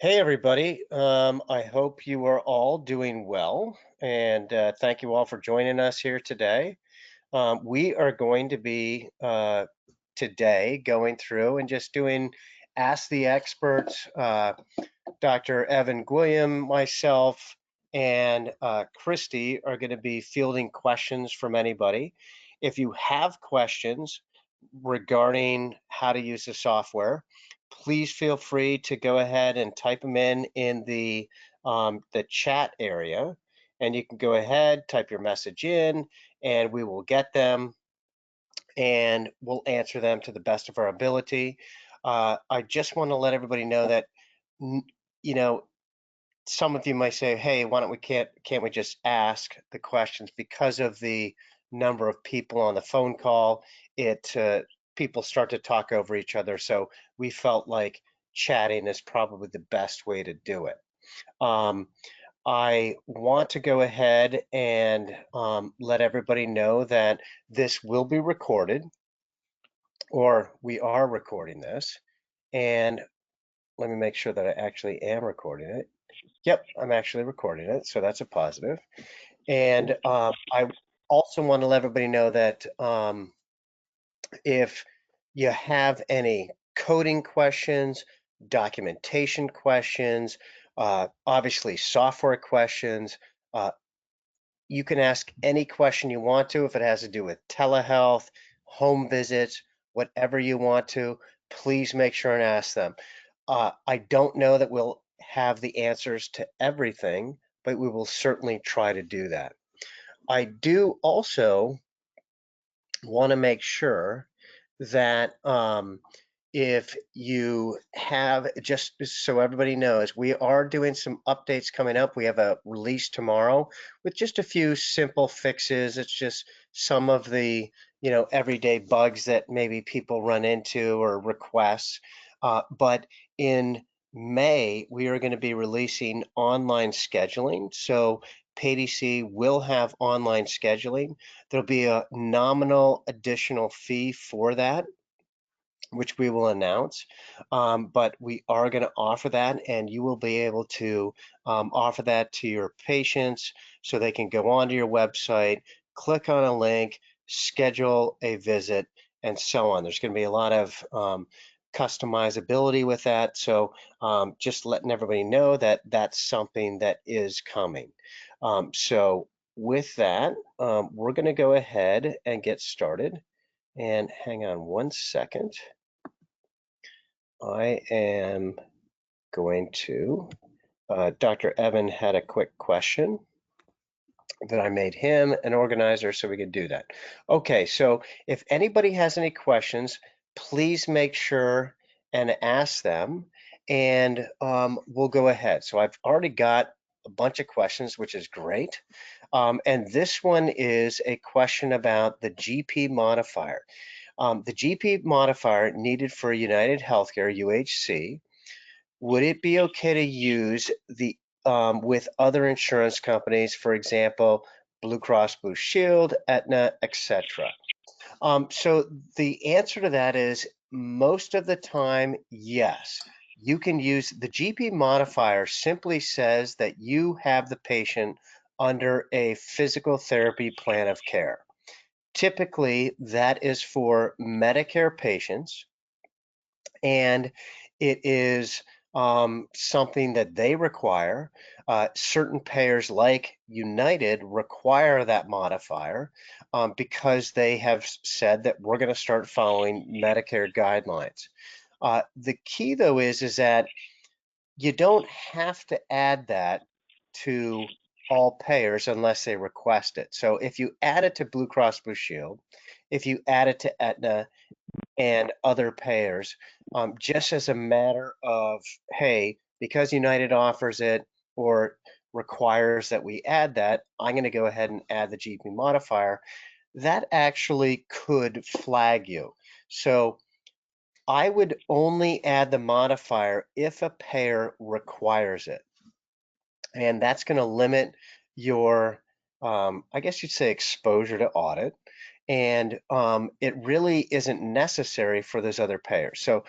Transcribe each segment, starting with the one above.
Hey, everybody. I hope you are all doing well, and thank you all for joining us here today. We are going to be today going through and just doing Ask the Experts. Dr. Evan Gwilliam, myself, and Christy are going to be fielding questions from anybody. If you have questions regarding how to use the software, please feel free to go ahead and type them in the chat area, and you can go ahead, type your message in, and we will get them and we'll answer them to the best of our ability. I just want to let everybody know that you know some of you might say, "Hey, why don't we can't we just ask the questions?" Because of the number of people on the phone call, it people start to talk over each other. So we felt like chatting is probably the best way to do it. Um, I want to go ahead and let everybody know that this will be recorded, or we are recording this. And let me make sure that I actually am recording it. Yep, I'm actually recording it, so that's a positive. And I also want to let everybody know that if you have any coding questions, documentation questions, obviously software questions, uh, you can ask any question you want to if it has to do with telehealth, home visits, whatever you want to. Please make sure and ask them. I don't know that we'll have the answers to everything, but we will certainly try to do that. I do also want to make sure that if you have, just so everybody knows, we are doing some updates coming up. We have a release tomorrow with just a few simple fixes. It's just some of the everyday bugs that maybe people run into or requests. But in May, we are going to be releasing online scheduling. So PayDC will have online scheduling. There'll be a nominal additional fee for that, which we will announce. But we are going to offer that, and you will be able to offer that to your patients so they can go onto your website, click on a link, schedule a visit, and so on. There's going to be a lot of customizability with that. So just letting everybody know that that's something that is coming. So with that, we're going to go ahead and get started. And hang on one second. I am going to, Dr. Evan had a quick question that I made him an organizer so we could do that. Okay, so if anybody has any questions, please make sure and ask them, and we'll go ahead. So I've already got a bunch of questions, which is great. And this one is a question about the GP modifier. The GP modifier needed for United Healthcare, UHC, would it be okay to use the with other insurance companies, for example, Blue Cross Blue Shield, Aetna, etc.? So the answer to that is most of the time, yes. You can use the GP modifier simply says that you have the patient under a physical therapy plan of care. Typically, that is for Medicare patients, and it is something that they require. Certain payers like United require that modifier because they have said that we're going to start following Medicare guidelines. The key, though, is that you don't have to add that to all payers unless they request it. So if you add it to Blue Cross Blue Shield, if you add it to Aetna and other payers, just as a matter of, hey, because United offers it or requires that we add that, I'm going to go ahead and add the GP modifier. That actually could flag you. So I would only add the modifier if a payer requires it. And that's going to limit your, I guess you'd say, exposure to audit. And it really isn't necessary for those other payers. So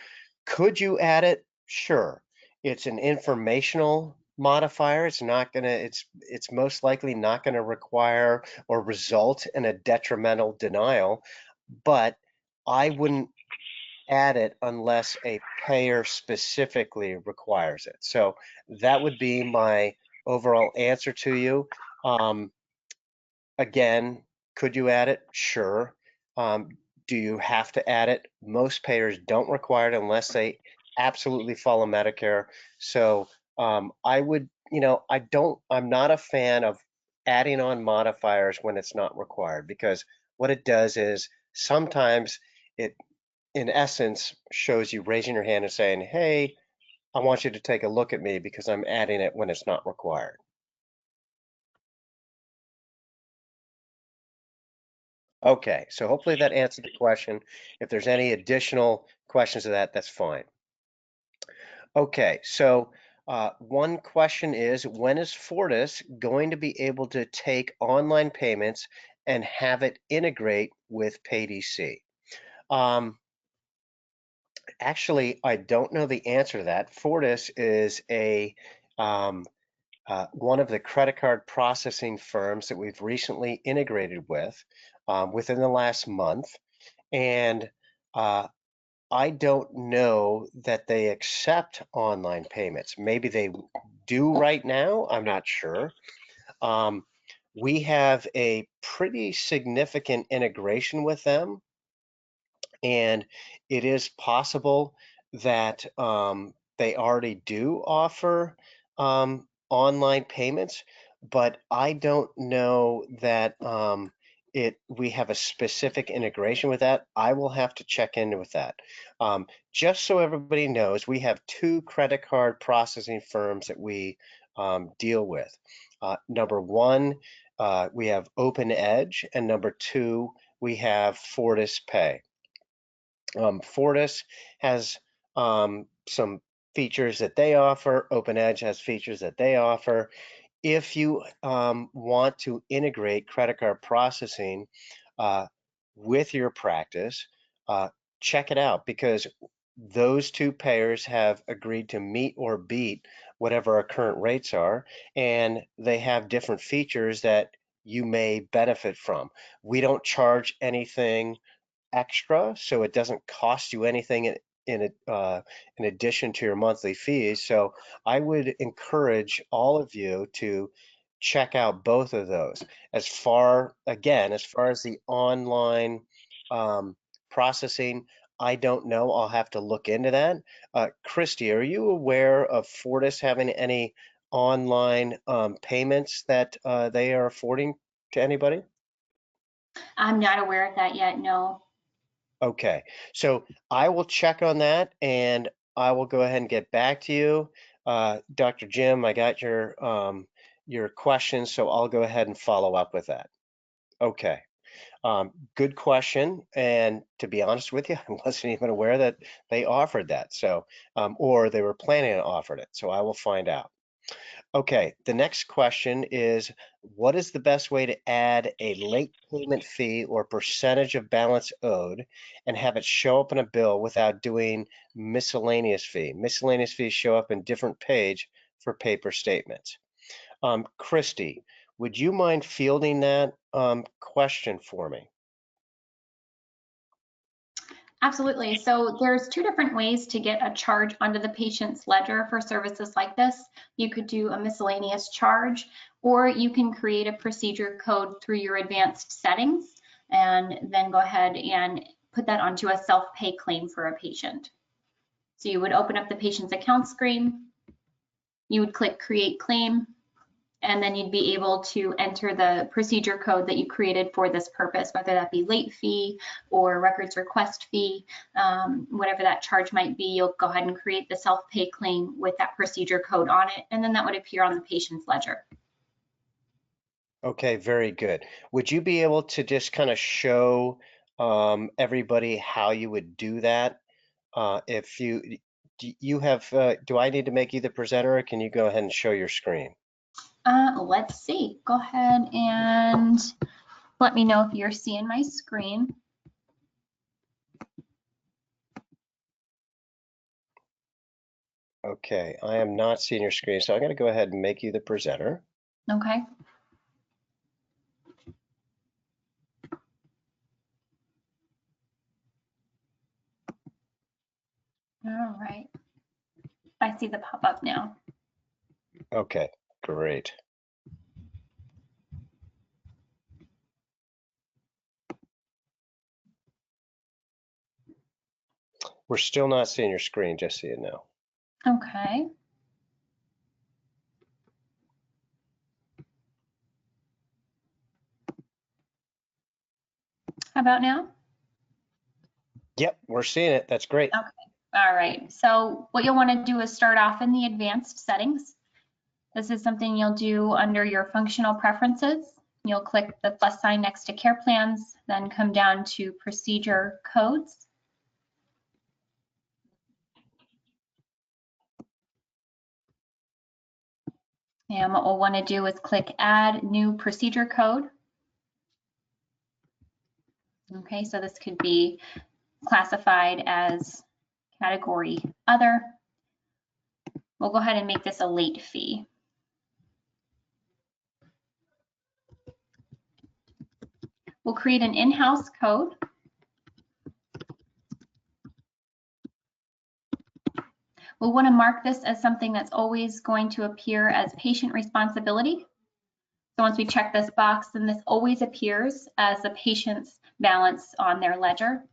could you add it? Sure. It's an informational modifier. It's not gonna, it's most likely not gonna require or result in a detrimental denial, but I wouldn't add it unless a payer specifically requires it. So that would be my overall answer to you. Again, could you add it? Sure. Do you have to add it? Most payers don't require it unless they absolutely follow Medicare. So I would, I'm not a fan of adding on modifiers when it's not required, because what it does is sometimes it, in essence, shows you raising your hand and saying, hey, I want you to take a look at me because I'm adding it when it's not required. Okay, so hopefully that answered the question. If there's any additional questions to that, that's fine. Okay, so one question is, when is Fortis going to be able to take online payments and have it integrate with PayDC? Actually, I don't know the answer to that. Fortis is one of the credit card processing firms that we've recently integrated with within the last month. And I don't know that they accept online payments. Maybe they do right now. I'm not sure. We have a pretty significant integration with them, and it is possible that they already do offer online payments, but I don't know that we have a specific integration with that. I will have to check in with that. Just so everybody knows, we have two credit card processing firms that we deal with. Number one, we have OpenEdge, and number two, we have Fortis Pay. Fortis has some features that they offer. OpenEdge has features that they offer. If you want to integrate credit card processing with your practice, check it out, because those two payers have agreed to meet or beat whatever our current rates are, and they have different features that you may benefit from. We don't charge anything extra, so it doesn't cost you anything in addition to your monthly fees. So I would encourage all of you to check out both of those. As far as the online processing, I don't know. I'll have to look into that. Christy, are you aware of Fortis having any online payments that they are affording to anybody? I'm not aware of that yet, no. Okay, so I will check on that and I will go ahead and get back to you. Dr. Jim, I got your questions, so I'll go ahead and follow up with that. Okay, good question. And to be honest with you, I wasn't even aware that they offered that. So, or they were planning to offer it. So I will find out. Okay, the next question is, what is the best way to add a late payment fee or percentage of balance owed and have it show up in a bill without doing miscellaneous fee? Miscellaneous fees show up in different page for paper statements. Christy, would you mind fielding that question for me? Absolutely. So there's two different ways to get a charge onto the patient's ledger for services like this. You could do a miscellaneous charge, or you can create a procedure code through your advanced settings and then go ahead and put that onto a self-pay claim for a patient. So you would open up the patient's account screen, you would click create claim, and then you'd be able to enter the procedure code that you created for this purpose, whether that be late fee or records request fee, whatever that charge might be. You'll go ahead and create the self-pay claim with that procedure code on it, and then that would appear on the patient's ledger. Okay, very good. Would you be able to just kind of show everybody how you would do that? If you have, do I need to make you the presenter, or can you go ahead and show your screen? Let's see. Go ahead and let me know if you're seeing my screen. Okay, I am not seeing your screen, so I'm going to go ahead and make you the presenter. Okay. All right. I see the pop-up now. Okay, great. We're still not seeing your screen, just so you know. Okay. How about now? Yep, we're seeing it. That's great. Okay. All right. So what you'll want to do is start off in the advanced settings. This is something you'll do under your functional preferences. You'll click the plus sign next to care plans, then come down to procedure codes. And what we'll want to do is click add new procedure code. Okay, so this could be classified as category other. We'll go ahead and make this a late fee. We'll create an in-house code. We'll want to mark this as something that's always going to appear as patient responsibility. So once we check this box, then this always appears as the patient's balance on their ledger.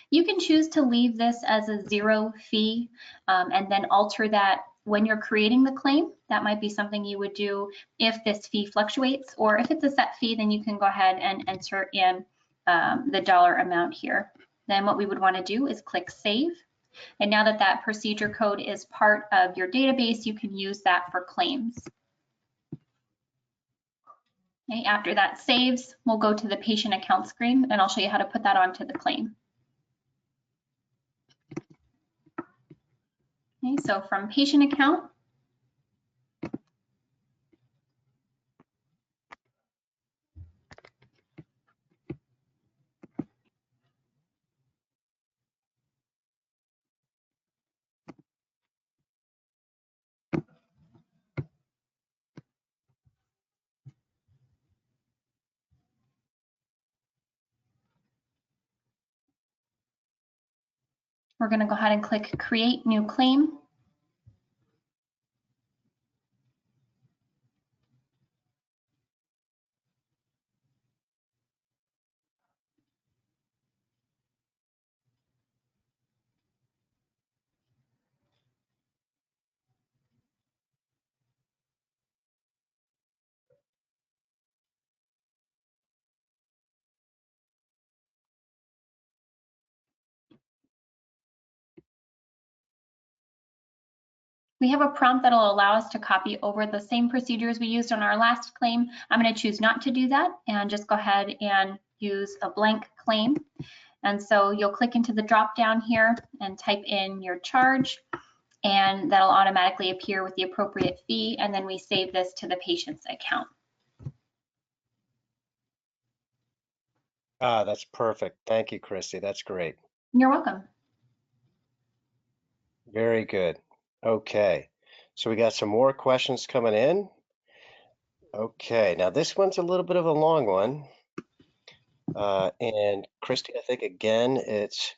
You can choose to leave this as a 0 fee and then alter that when you're creating the claim. That might be something you would do if this fee fluctuates, or if it's a set fee, then you can go ahead and enter in the dollar amount here. Then what we would want to do is click save. And now that that procedure code is part of your database, you can use that for claims. Okay, after that saves, we'll go to the patient account screen, and I'll show you how to put that onto the claim. Okay, so from patient account, we're going to go ahead and click create new claim. We have a prompt that'll allow us to copy over the same procedures we used on our last claim. I'm going to choose not to do that and just go ahead and use a blank claim. And so you'll click into the drop down here and type in your charge, and that'll automatically appear with the appropriate fee, and then we save this to the patient's account. Ah, that's perfect. Thank you, Christy. That's great. You're welcome. Very good. Okay, so we got some more questions coming in. Okay, now this one's a little bit of a long one. And Christy, I think again, it's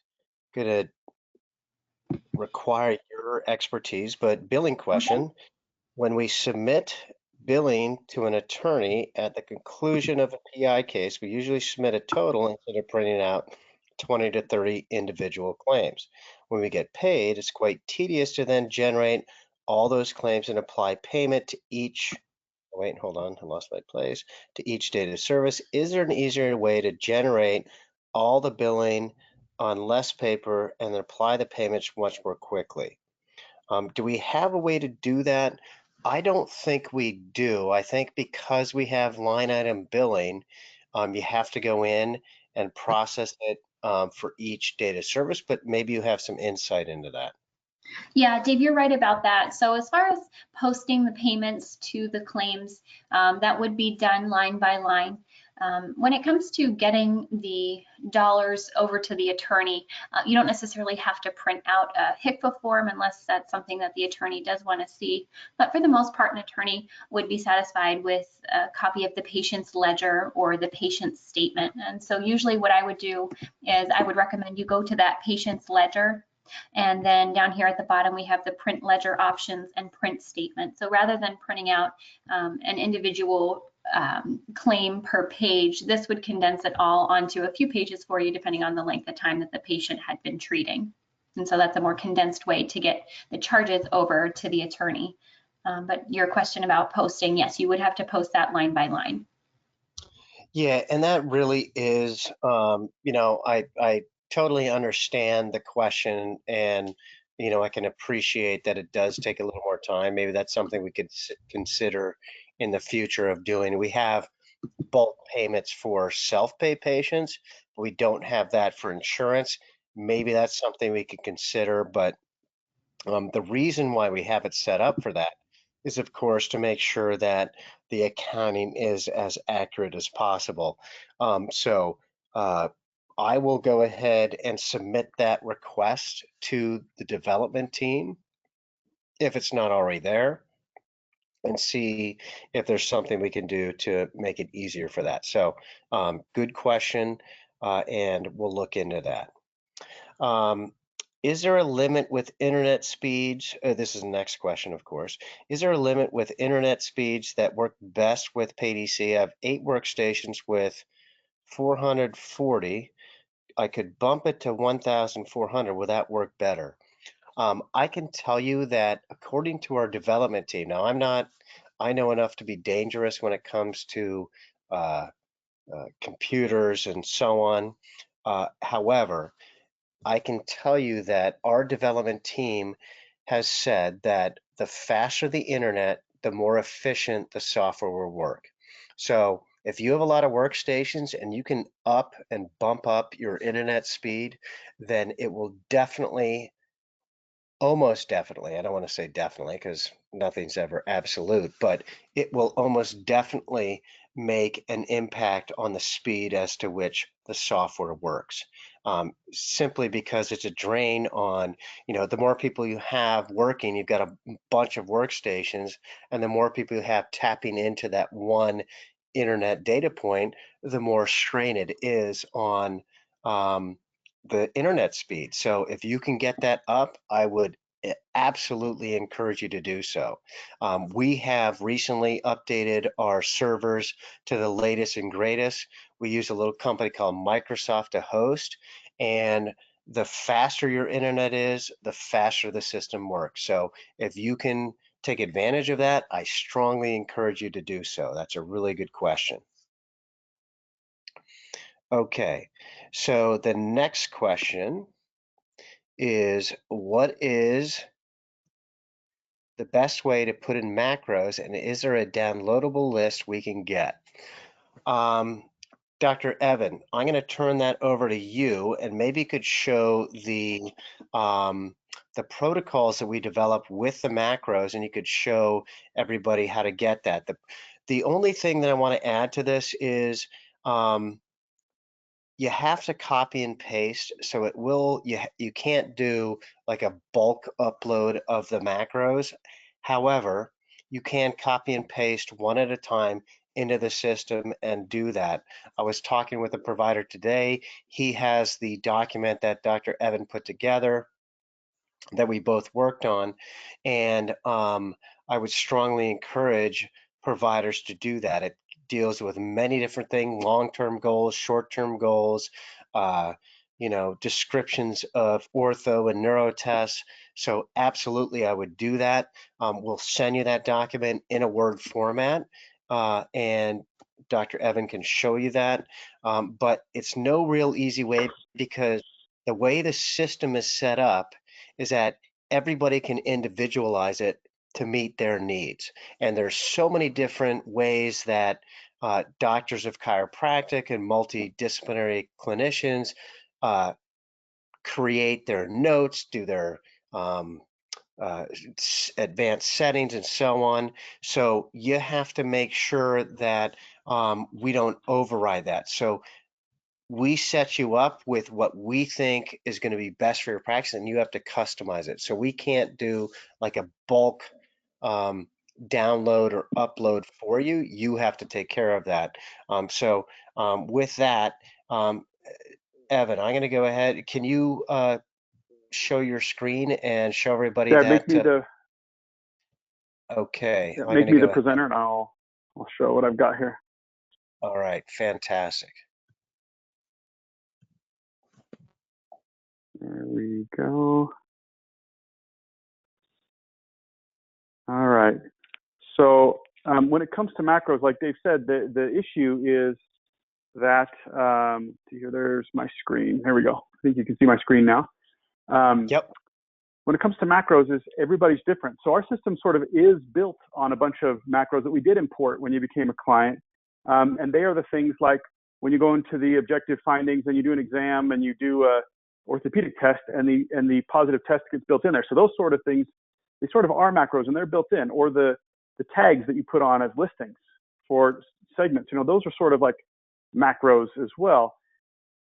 going to require your expertise, but billing question. Okay. When we submit billing to an attorney at the conclusion of a PI case, we usually submit a total instead of printing out 20 to 30 individual claims. When we get paid, it's quite tedious to then generate all those claims and apply payment to each. Wait, hold on, I lost my place. To each date of service. Is there an easier way to generate all the billing on less paper and then apply the payments much more quickly? Do we have a way to do that? I don't think we do. I think because we have line item billing, you have to go in and process it for each data service, but maybe you have some insight into that. Yeah, Dave, you're right about that. So as far as posting the payments to the claims, that would be done line by line. When it comes to getting the dollars over to the attorney, you don't necessarily have to print out a HICFA form unless that's something that the attorney does want to see. But for the most part, an attorney would be satisfied with a copy of the patient's ledger or the patient's statement. And so usually what I would do is I would recommend you go to that patient's ledger. And then down here at the bottom, we have the print ledger options and print statement. So rather than printing out an individual claim per page, this would condense it all onto a few pages for you, depending on the length of time that the patient had been treating. And so that's a more condensed way to get the charges over to the attorney. But your question about posting, yes, you would have to post that line by line. Yeah, and that really is, I totally understand the question, and I can appreciate that it does take a little more time. Maybe that's something we could consider in the future of doing. We have bulk payments for self-pay patients, but we don't have that for insurance. Maybe that's something we could consider, but the reason why we have it set up for that is, of course, to make sure that the accounting is as accurate as possible. So I will go ahead and submit that request to the development team if it's not already there, and see if there's something we can do to make it easier for that. So good question, and we'll look into that. Um, is there a limit with internet speeds? This is the next question, of course. Is there a limit with internet speeds that work best with PayDC? I have 8 workstations with 440. I could bump it to 1,400. Will that work better? I can tell you that according to our development team, now I know enough to be dangerous when it comes to uh, computers and so on. However, I can tell you that our development team has said that the faster the internet, the more efficient the software will work. So if you have a lot of workstations and you can up and bump up your internet speed, then it will definitely, almost definitely, I don't want to say definitely because nothing's ever absolute, but it will almost definitely make an impact on the speed as to which the software works. Simply because it's a drain on, the more people you have working, you've got a bunch of workstations, and the more people you have tapping into that one internet data point, the more strain it is on the internet speed. So if you can get that up, I would absolutely encourage you to do so. We have recently updated our servers to the latest and greatest. We use a little company called Microsoft to host, and the faster your internet is, the faster the system works. So if you can take advantage of that, I strongly encourage you to do so. That's a really good question. Okay, so the next question is, what is the best way to put in macros, and is there a downloadable list we can get? Dr. Evan, I'm going to turn that over to you, and maybe you could show the protocols that we developed with the macros, and you could show everybody how to get that. The only thing that I want to add to this is you have to copy and paste, so it will, you can't do like a bulk upload of the macros. However, you can copy and paste one at a time into the system and do that. I was talking with a provider today. He has the document that Dr. Evan put together that we both worked on, and I would strongly encourage providers to do that. It deals with many different things: long-term goals, short-term goals, descriptions of ortho and neuro tests. So absolutely, I would do that. We'll send you that document in a Word format, and Dr. Evan can show you that. But it's no real easy way, because the way the system is set up is that everybody can individualize it to meet their needs. And there's so many different ways that doctors of chiropractic and multidisciplinary clinicians create their notes, do their uh, advanced settings and so on. So you have to make sure that we don't override that. So we set you up with what we think is going to be best for your practice, and you have to customize it. So we can't do like a bulk download or upload for you. You have to take care of that. With that, um, Evan, I'm going to go ahead. Can you show your screen and show everybody Yeah, that? Okay, I'm make going to me the go ahead. presenter, and I'll show what I've got here. All right, fantastic. There we go. All right. So when it comes to macros, like Dave said, the issue is that here, there's my screen. There we go. I think you can see my screen now. Yep. When it comes to macros, is everybody's different. So our system sort of is built on a bunch of macros that we did import when you became a client. And they are the things like when you go into the objective findings and you do an exam and you do a orthopedic test and the positive test gets built in there. So those sort of things, they sort of are macros and they're built in, or the tags that you put on as listings for segments. Those are sort of like macros as well.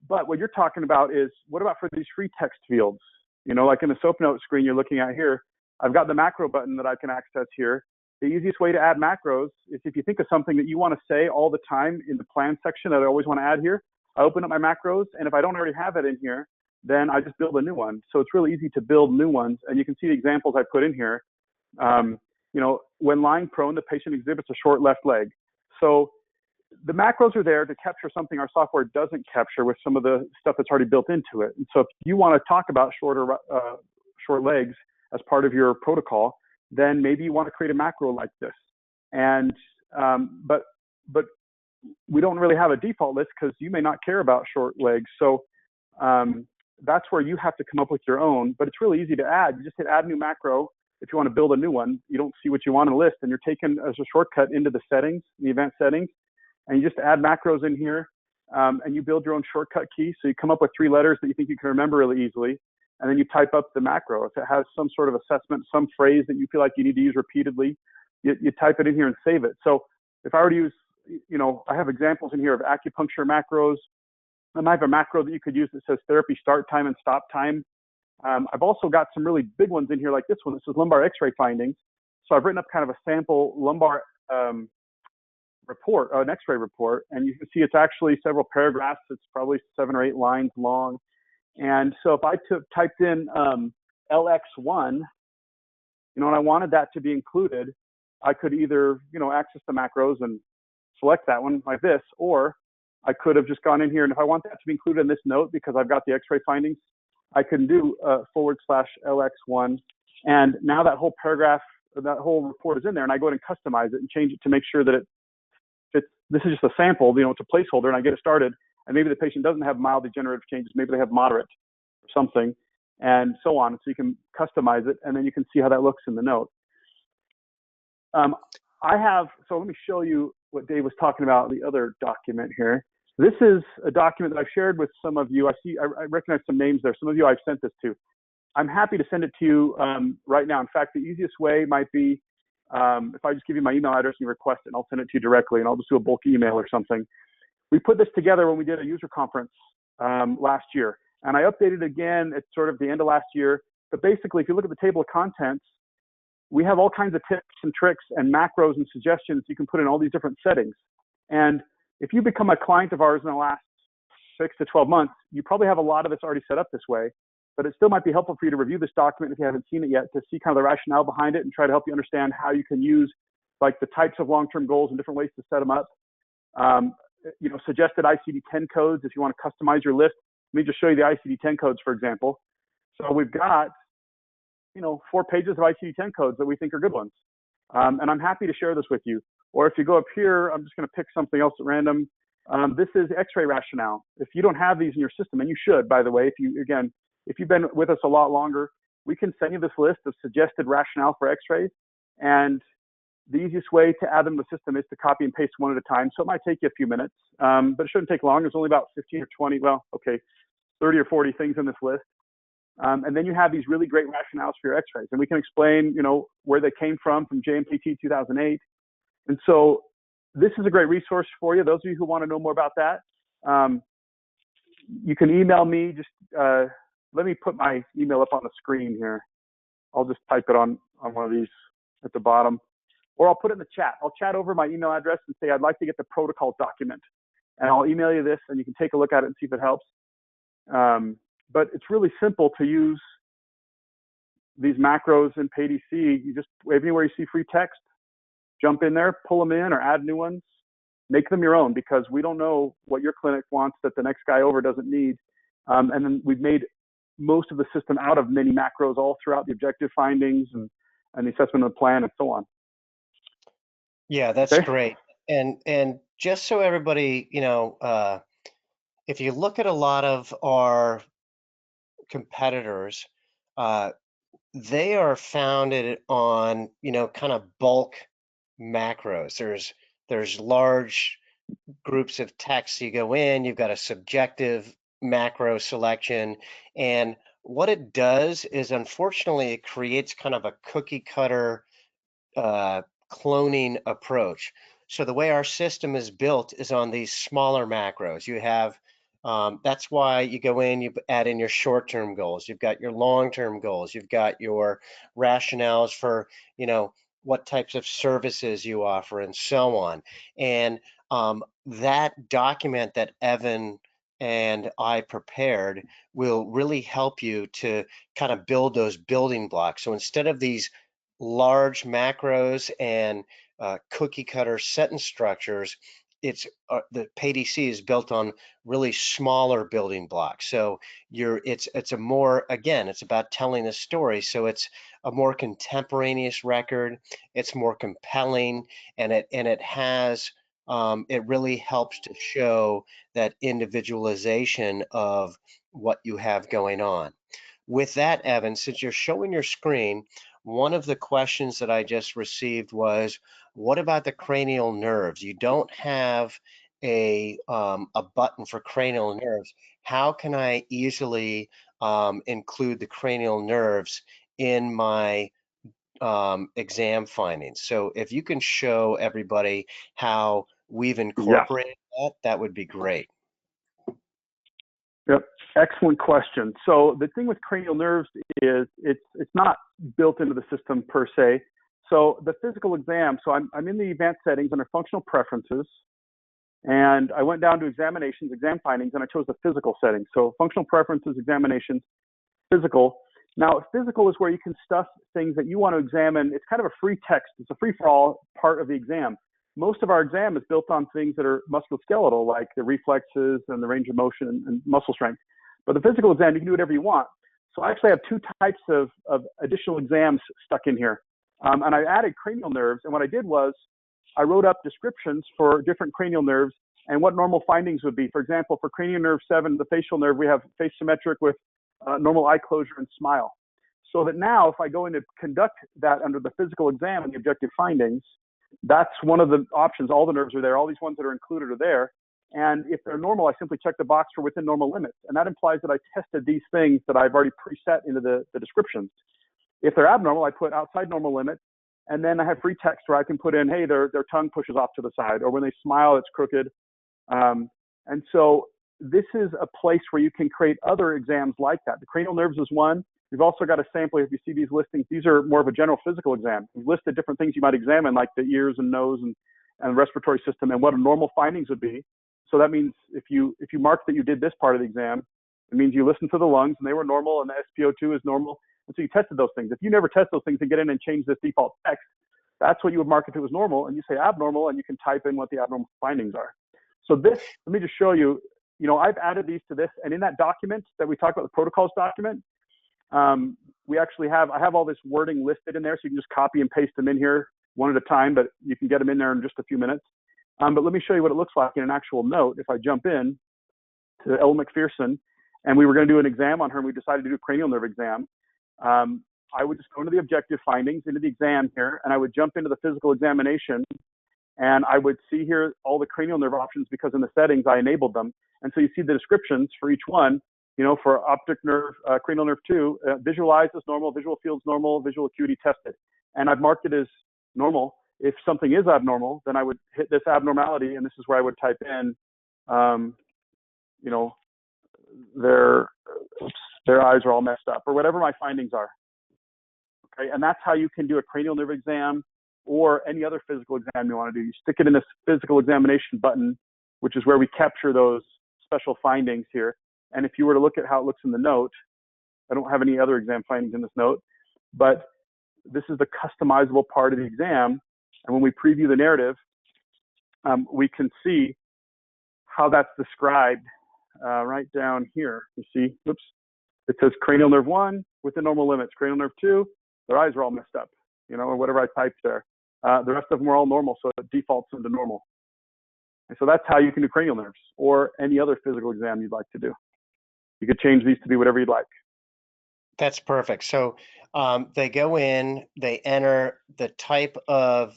But what you're talking about is, what about for these free text fields? Like in the SOAP note screen you're looking at here, I've got the macro button that I can access here. The easiest way to add macros is if you think of something that you want to say all the time in the plan section that I always want to add here, I open up my macros, and if I don't already have it in here, then I just build a new one. So it's really easy to build new ones, and you can see the examples I put in here. When lying prone, the patient exhibits a short left leg. So the macros are there to capture something our software doesn't capture with some of the stuff that's already built into it. And so if you want to talk about short legs as part of your protocol, then maybe you want to create a macro like this. And but we don't really have a default list because you may not care about short legs. So that's where you have to come up with your own. But it's really easy to add. You just hit add new macro. If you want to build a new one, you don't see what you want in the list, and you're taken as a shortcut into the settings, the event settings. And you just add macros in here, and you build your own shortcut key. So you come up with 3 letters that you think you can remember really easily, and then you type up the macro. If it has some sort of assessment, some phrase that you feel like you need to use repeatedly, you type it in here and save it. So if I were to use, I have examples in here of acupuncture macros. I have a macro that you could use that says therapy start time and stop time. I've also got some really big ones in here like this one. This is lumbar x-ray findings. So I've written up kind of a sample lumbar report, an x-ray report, and you can see it's actually several paragraphs. It's probably 7 or 8 lines long. And so if I typed in LX1, and I wanted that to be included, I could either, access the macros and select that one like this, or I could have just gone in here, and if I want that to be included in this note because I've got the x-ray findings, I can do /LX1. And now that whole paragraph, that whole report is in there, and I go ahead and customize it and change it to make sure that it fits. This is just a sample, it's a placeholder, and I get it started. And maybe the patient doesn't have mild degenerative changes, maybe they have moderate or something, and so on. So you can customize it, and then you can see how that looks in the note. So let me show you what Dave was talking about, the other document here. This is a document that I've shared with some of you. I recognize some names there. Some of you I've sent this to. I'm happy to send it to you right now. In fact, the easiest way might be if I just give you my email address and you request it, and I'll send it to you directly, and I'll just do a bulk email or something. We put this together when we did a user conference last year, and I updated it again at sort of the end of last year. But basically, if you look at the table of contents, we have all kinds of tips and tricks and macros and suggestions you can put in all these different settings. And if you become a client of ours in the last 6 to 12 months, you probably have a lot of this already set up this way. But it still might be helpful for you to review this document if you haven't seen it yet, to see kind of the rationale behind it and try to help you understand how you can use like the types of long-term goals and different ways to set them up. Suggested ICD-10 codes if you want to customize your list. Let me just show you the ICD-10 codes, for example. So we've got, 4 pages of ICD-10 codes that we think are good ones. And I'm happy to share this with you. Or if you go up here, I'm just going to pick something else at random. This is X-ray rationale. If you don't have these in your system, and you should, by the way, if you've been with us a lot longer, we can send you this list of suggested rationale for X-rays. And the easiest way to add them to the system is to copy and paste one at a time. So it might take you a few minutes, but it shouldn't take long. There's only about 15 or 20, 30 or 40 things in this list. And then you have these really great rationales for your X-rays. And we can explain, where they came from JMPT 2008. And so this is a great resource for you. Those of you who want to know more about that, you can email me. Just let me put my email up on the screen here. I'll just type it on one of these at the bottom, or I'll put it in the chat. I'll chat over my email address and say, I'd like to get the protocol document. And I'll email you this, and you can take a look at it and see if it helps. But it's really simple to use these macros in PayDC. You just, anywhere you see free text, jump in there, pull them in, or add new ones. Make them your own, because we don't know what your clinic wants that the next guy over doesn't need. And then we've made most of the system out of many macros all throughout the objective findings and the assessment of the plan and so on. Yeah, that's great. And just so everybody, if you look at a lot of our competitors, they are founded on, kind of bulk macros. There's large groups of text. You go in, you've got a subjective macro selection, and what it does is, unfortunately, it creates kind of a cookie cutter cloning approach. So the way our system is built is on these smaller macros. You have, that's why you go in, you add in your short-term goals. You've got your long-term goals. You've got your rationales for, what types of services you offer and so on. And that document that Evan and I prepared will really help you to kind of build those building blocks. So instead of these large macros and cookie cutter sentence structures, it's the PayDC is built on really smaller building blocks. So it's a more, again, it's about telling a story. So it's a more contemporaneous record. It's more compelling, and it has it really helps to show that individualization of what you have going on. With that, Evan, since you're showing your screen, one of the questions that I just received was, what about the cranial nerves? You don't have a button for cranial nerves. How can I easily include the cranial nerves in my exam findings? So if you can show everybody how we've incorporated that would be great. Yep, excellent question. So the thing with cranial nerves is it's not built into the system per se. So the physical exam, so I'm in the advanced settings under functional preferences, and I went down to examinations, exam findings, and I chose the physical settings. So functional preferences, examinations, physical. Now, physical is where you can stuff things that you want to examine. It's kind of a free text. It's a free-for-all part of the exam. Most of our exam is built on things that are musculoskeletal, like the reflexes and the range of motion and muscle strength. But the physical exam, you can do whatever you want. So I actually have two types of additional exams stuck in here. And I added cranial nerves. And what I did was I wrote up descriptions for different cranial nerves and what normal findings would be. For example, for cranial nerve 7, the facial nerve, we have face symmetric with normal eye closure and smile. So that now if I go in to conduct that under the physical exam and the objective findings, that's one of the options. All the nerves are there. All these ones that are included are there. And if they're normal, I simply check the box for within normal limits. And that implies that I tested these things that I've already preset into the descriptions. If they're abnormal, I put outside normal limits. And then I have free text where I can put in, hey, their tongue pushes off to the side, or when they smile, it's crooked. And so this is a place where you can create other exams like that. The cranial nerves is one. We've also got a sample. If you see these listings, these are more of a general physical exam. We've listed different things you might examine, like the ears and nose and respiratory system, and what a normal findings would be. So that means if you mark that you did this part of the exam, it means you listened to the lungs and they were normal and the SpO2 is normal. And so you tested those things. If you never test those things and get in and change this default text, that's what you would mark if it was normal. And you say abnormal, and you can type in what the abnormal findings are. So this, let me just show you, I've added these to this. And in that document that we talked about, the protocols document, we actually I have all this wording listed in there, so you can just copy and paste them in here one at a time, but you can get them in there in just a few minutes. But let me show you what it looks like in an actual note. If I jump in to Ella McPherson, and we were going to do an exam on her, and we decided to do a cranial nerve exam, I would just go into the objective findings, into the exam here, and I would jump into the physical examination, and I would see here all the cranial nerve options because in the settings I enabled them. And so you see the descriptions for each one. For optic nerve, cranial nerve 2, visualize as normal, visual fields normal, visual acuity tested. And I've marked it as normal. if something is abnormal, then I would hit this abnormality, and this is where I would type in, you know, their eyes are all messed up, or whatever my findings are. Okay, and that's how you can do a cranial nerve exam or any other physical exam you want to do. You stick it in this physical examination button, which is where we capture those special findings here. And if you were to look at how it looks in the note, I don't have any other exam findings in this note, but this is the customizable part of the exam. And when we preview the narrative, we can see how that's described right down here. You see, oops, it says cranial nerve 1 within normal limits, cranial nerve 2, their eyes are all messed up, you know, or whatever I typed there. The rest of them are all normal, so it defaults into normal. And so that's how you can do cranial nerves or any other physical exam you'd like to do. You could change these to be whatever you'd like. That's perfect. So they go in, they enter the type of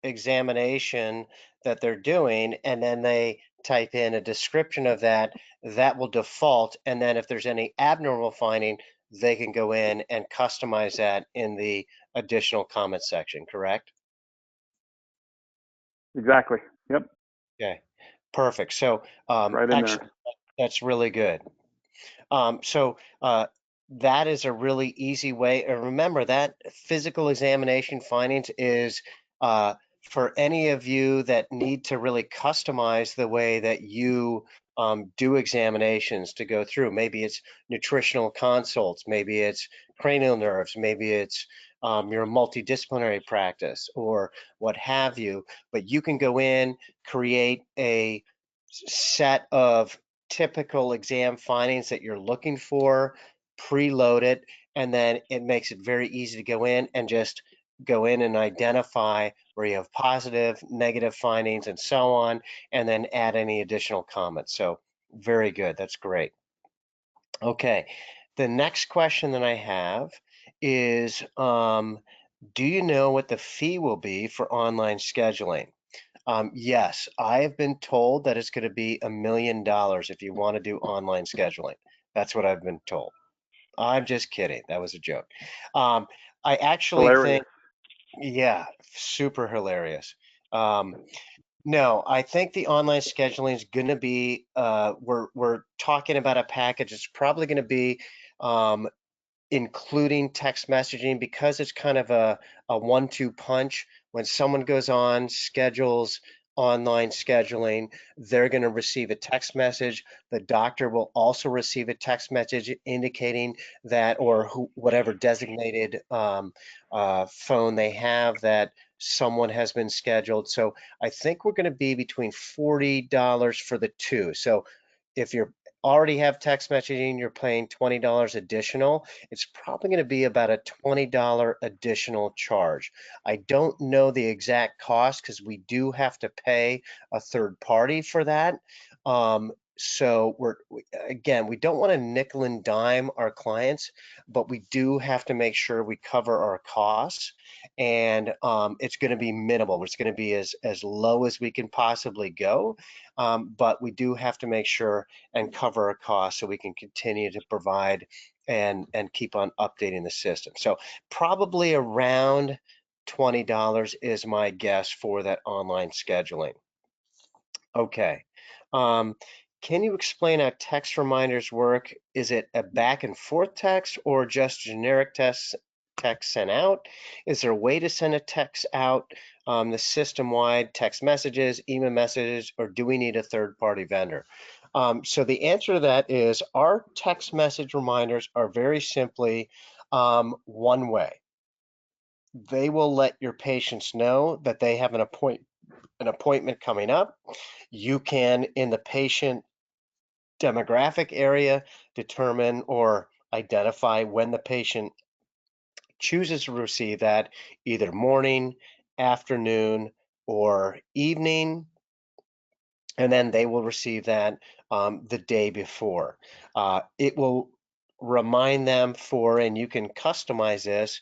examination that they're doing, and then they type in a description of that. That will default. And then if there's any abnormal finding, they can go in and customize that in the additional comment section, correct? Exactly. Yep. Okay, perfect. So Right in there. that's really good. So that is a really easy way. And remember that physical examination findings is for any of you that need to really customize the way that you do examinations to go through. Maybe it's nutritional consults, maybe it's cranial nerves, maybe it's your multidisciplinary practice or what have you. But you can go in, create a set of typical exam findings that you're looking for, preload it, and then it makes it very easy to go in and just go in and identify where you have positive, negative findings and so on, and then add any additional comments. So very good. That's great. Okay. The next question that I have is, do you know what the fee will be for online scheduling? Yes, I have been told that it's going to be $1 million if you want to do online scheduling. That's what I've been told. I'm just kidding. That was a joke. I actually Hilarious. think, yeah, super hilarious. No, I think the online scheduling is going to be, we're talking about a package. It's probably going to be including text messaging because it's kind of a 1-2 punch. When someone goes on, schedules online scheduling, they're going to receive a text message. The doctor will also receive a text message indicating that, or whatever designated phone they have, that someone has been scheduled. So I think we're going to be between $40 for the two. So if you already have text messaging, you're paying $20 additional. It's probably going to be about a $20 additional charge. I don't know the exact cost because we do have to pay a third party for that. So again, we don't want to nickel and dime our clients, but we do have to make sure we cover our costs, and it's going to be minimal. It's going to be as low as we can possibly go, but we do have to make sure and cover our costs so we can continue to provide and keep on updating the system. So probably around $20 is my guess for that online scheduling. Okay. Can you explain how text reminders work? Is it a back and forth text or just generic text sent out? Is there a way to send a text out, the system-wide text messages, email messages, or do we need a third-party vendor? So the answer to that is our text message reminders are very simply one way. They will let your patients know that they have an appointment coming up. You can, in the patient demographic area, determine or identify when the patient chooses to receive that, either morning, afternoon, or evening, and then they will receive that the day before. It will remind them for, and you can customize this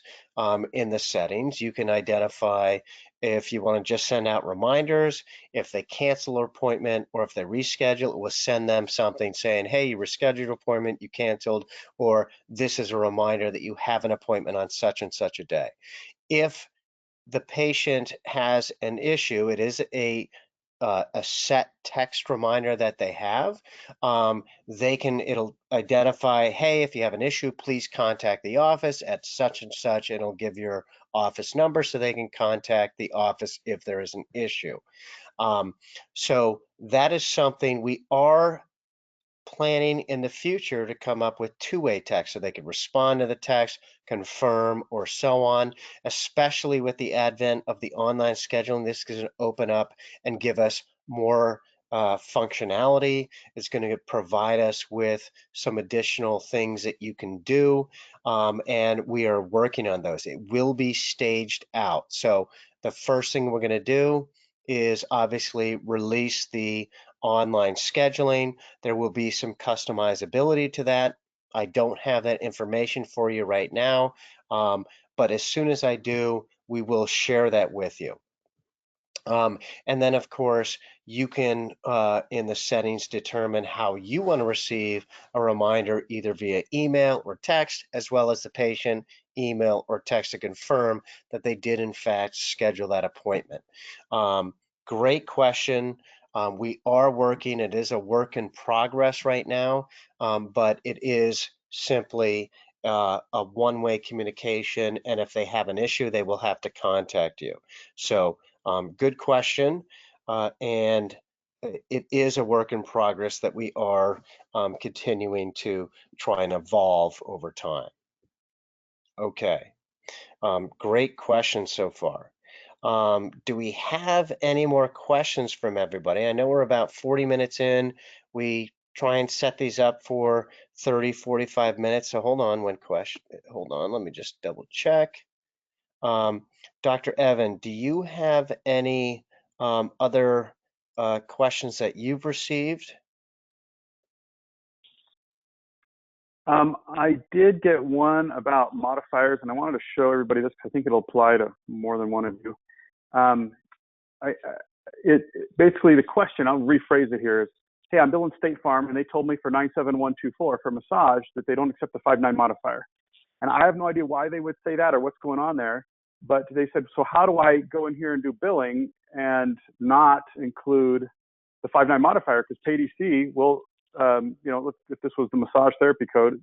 in the settings. You can identify if you want to just send out reminders, if they cancel an appointment, or if they reschedule, it will send them something saying, hey, you rescheduled your appointment, you canceled, or this is a reminder that you have an appointment on such and such a day. If the patient has an issue, it is a set text reminder that they have. It'll identify, hey, if you have an issue, please contact the office at such and such. It'll give your office number so they can contact the office if there is an issue. So that is something we are planning in the future to come up with two-way text so they can respond to the text, confirm, or so on, especially with the advent of the online scheduling. This is going to open up and give us more functionality. It's going to provide us with some additional things that you can do, and we are working on those. It will be staged out. So the first thing we're going to do is obviously release the online scheduling. There will be some customizability to that. I don't have that information for you right now, but as soon as I do, we will share that with you. And then, of course, you can, in the settings, determine how you want to receive a reminder either via email or text, as well as the patient email or text to confirm that they did, in fact, schedule that appointment. Great question. We are working, it is a work in progress right now, but it is simply a one-way communication, and if they have an issue, they will have to contact you. So good question, and it is a work in progress that we are continuing to try and evolve over time. Okay, great question so far. Do we have any more questions from everybody? I know we're about 40 minutes in. We try and set these up for 30, 45 minutes. So hold on one question. Hold on, let me just double check. Dr. Evan, do you have any other questions that you've received? I did get one about modifiers, and I wanted to show everybody this because I think it'll apply to more than one of you. Basically the question, I'll rephrase it here, is, hey, I'm billing State Farm, and they told me for 97124 for massage that they don't accept the 59 modifier. And I have no idea why they would say that or what's going on there. But they said, so how do I go in here and do billing and not include the 59 modifier? Because PayDC will, you know, if this was the massage therapy code,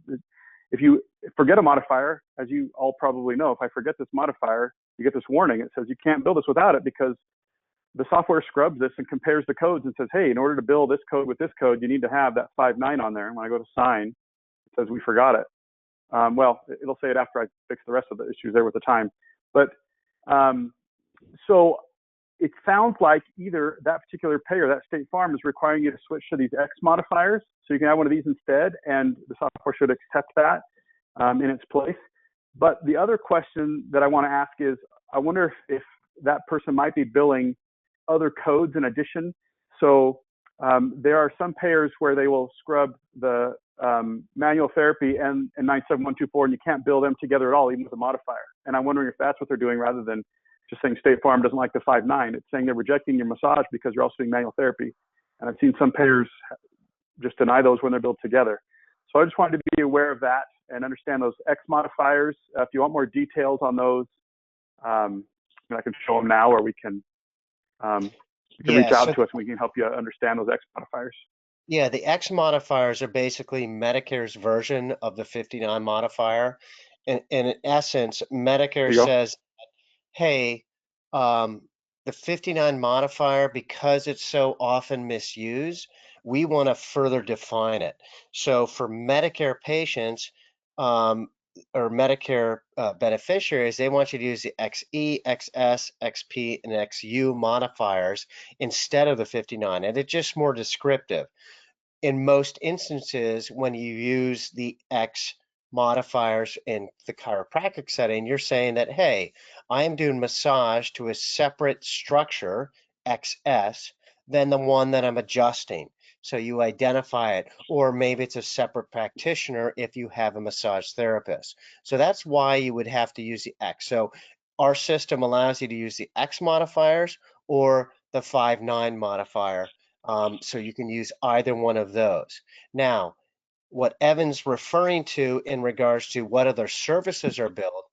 if you forget a modifier, as you all probably know, if I forget this modifier, you get this warning. It says you can't bill this without it because the software scrubs this and compares the codes and says, hey, in order to bill this code with this code, you need to have that 59 on there. And when I go to sign, it says we forgot it. Well, it'll say it after I fix the rest of the issues there with the time. But so it sounds like either that particular payer, that State Farm, is requiring you to switch to these X modifiers. So you can have one of these instead, and the software should accept that in its place. But the other question that I want to ask is, I wonder if that person might be billing other codes in addition. So there are some payers where they will scrub the manual therapy and 97124, and you can't bill them together at all, even with a modifier. And I'm wondering if that's what they're doing rather than just saying State Farm doesn't like the 59. It's saying they're rejecting your massage because you're also doing manual therapy. And I've seen some payers just deny those when they're billed together. So I just wanted to be aware of that and understand those X modifiers. If you want more details on those, I can show them now, or we can you can reach out to us and we can help you understand those X modifiers. Yeah, the X modifiers are basically Medicare's version of the 59 modifier. And in essence, Medicare says, hey, the 59 modifier, because it's so often misused, we want to further define it. So for Medicare patients or Medicare beneficiaries, they want you to use the XE, XS, XP, and XU modifiers instead of the 59, and it's just more descriptive. In most instances, when you use the X modifiers in the chiropractic setting, you're saying that, hey, I am doing massage to a separate structure, XS, than the one that I'm adjusting. So you identify it, or maybe it's a separate practitioner if you have a massage therapist. So that's why you would have to use the X. So our system allows you to use the X modifiers or the 59 modifier. So you can use either one of those. Now, what Evan's referring to in regards to what other services are billed,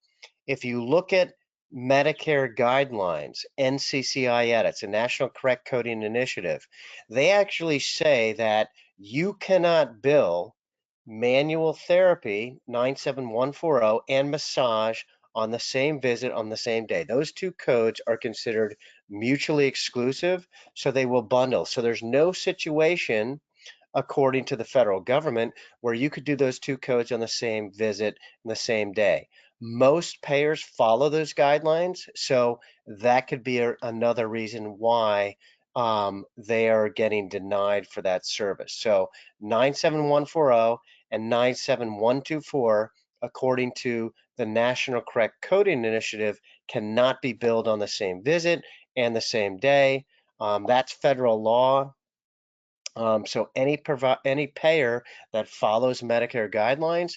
if you look at Medicare guidelines, NCCI edits, a National Correct Coding Initiative, they actually say that you cannot bill manual therapy 97140 and massage on the same visit on the same day. Those two codes are considered mutually exclusive, so they will bundle. So there's no situation, according to the federal government, where you could do those two codes on the same visit in the same day. Most payers follow those guidelines, so that could be another reason why they are getting denied for that service. So 97140 and 97124, according to the National Correct Coding Initiative, cannot be billed on the same visit and the same day. That's federal law. So any payer that follows Medicare guidelines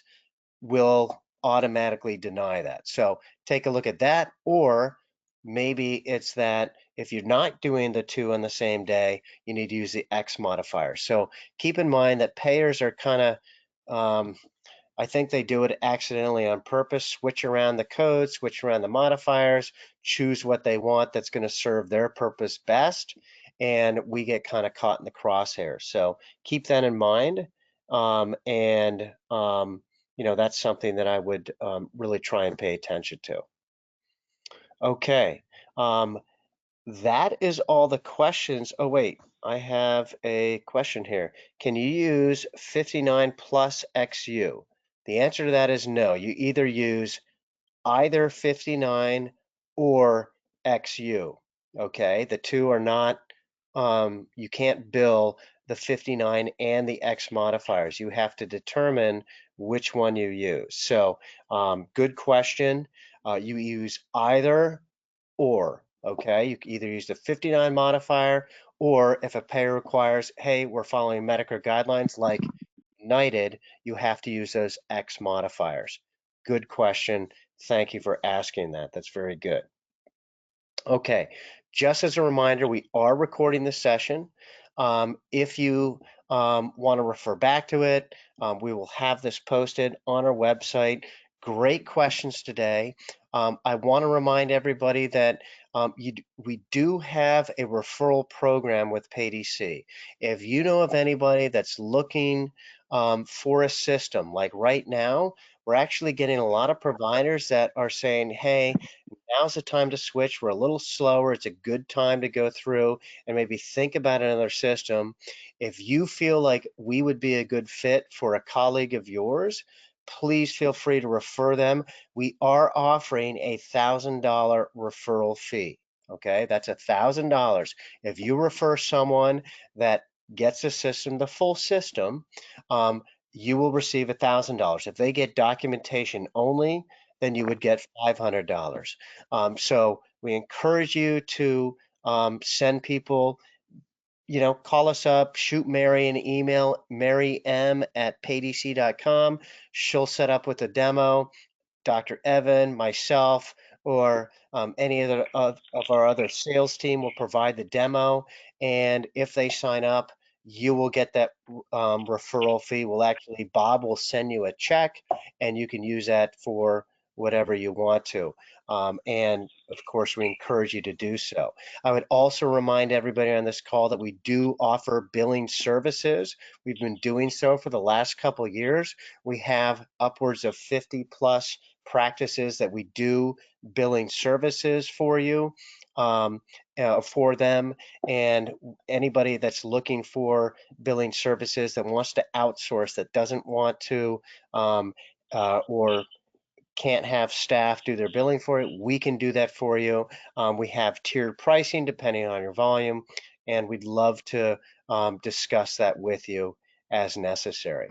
will automatically deny that. So take a look at that, or maybe it's that if you're not doing the two on the same day, you need to use the X modifier. So keep in mind that payers are kind of, I think they do it accidentally on purpose, switch around the codes, switch around the modifiers, choose what they want that's going to serve their purpose best, and we get kind of caught in the crosshairs. So keep that in mind, and that's something that I would really try and pay attention to. Okay, that is all the questions. Oh, wait, I have a question here. Can you use 59 plus XU? The answer to that is no. You either use either 59 or XU. Okay, the two are not, you can't bill the 59 and the X modifiers. You have to determine which one you use. So, good question. You use either or, okay? You can either use the 59 modifier, or if a payer requires, hey, we're following Medicare guidelines like United, you have to use those X modifiers. Good question. Thank you for asking that. That's very good. Okay, just as a reminder, we are recording this session. If you want to refer back to it, we will have this posted on our website. Great questions today. I want to remind everybody that we do have a referral program with PayDC. If you know of anybody that's looking for a system, like right now, we're actually getting a lot of providers that are saying, hey, now's the time to switch. We're a little slower. It's a good time to go through and maybe think about another system. If you feel like we would be a good fit for a colleague of yours, please feel free to refer them. We are offering a $1,000 referral fee. Okay, that's $1,000. If you refer someone that gets a system, the full system, you will receive $1,000. If they get documentation only, then you would get $500. So we encourage you to send people, call us up, shoot Mary an email, marym@paydc.com. She'll set up with a demo. Dr. Evan, myself, or any of our other sales team will provide the demo. And if they sign up, you will get that referral fee. Bob will send you a check, and you can use that for whatever you want to. And of course, we encourage you to do so. I would also remind everybody on this call that we do offer billing services. We've been doing so for the last couple of years. We have upwards of 50 plus practices that we do billing services for you, for them, and anybody that's looking for billing services that wants to outsource, that doesn't want to, or can't have staff do their billing for it, we can do that for you. We have tiered pricing depending on your volume, and we'd love to discuss that with you as necessary.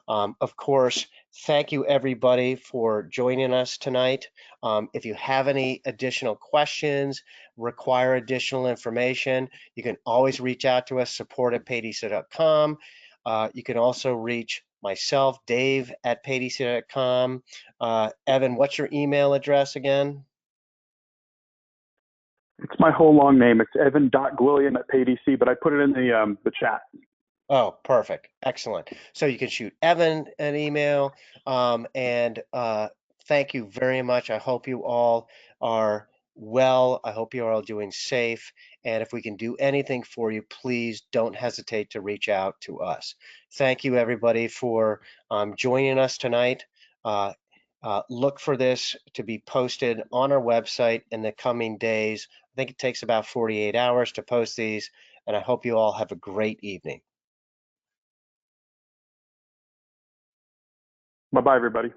Of course, thank you everybody for joining us tonight. If you have any additional questions, require additional information, you can always reach out to us, support@paydc.com. You can also reach myself, Dave, at paydc.com. Evan, what's your email address again? It's my whole long name. It's evan.gwilliam@paydc, but I put it in the chat. Oh, perfect. Excellent. So you can shoot Evan an email, and thank you very much. I hope you all are well. I hope you're all doing safe. And if we can do anything for you, please don't hesitate to reach out to us. Thank you, everybody, for joining us tonight. Look for this to be posted on our website in the coming days. I think it takes about 48 hours to post these, and I hope you all have a great evening. Bye-bye, everybody.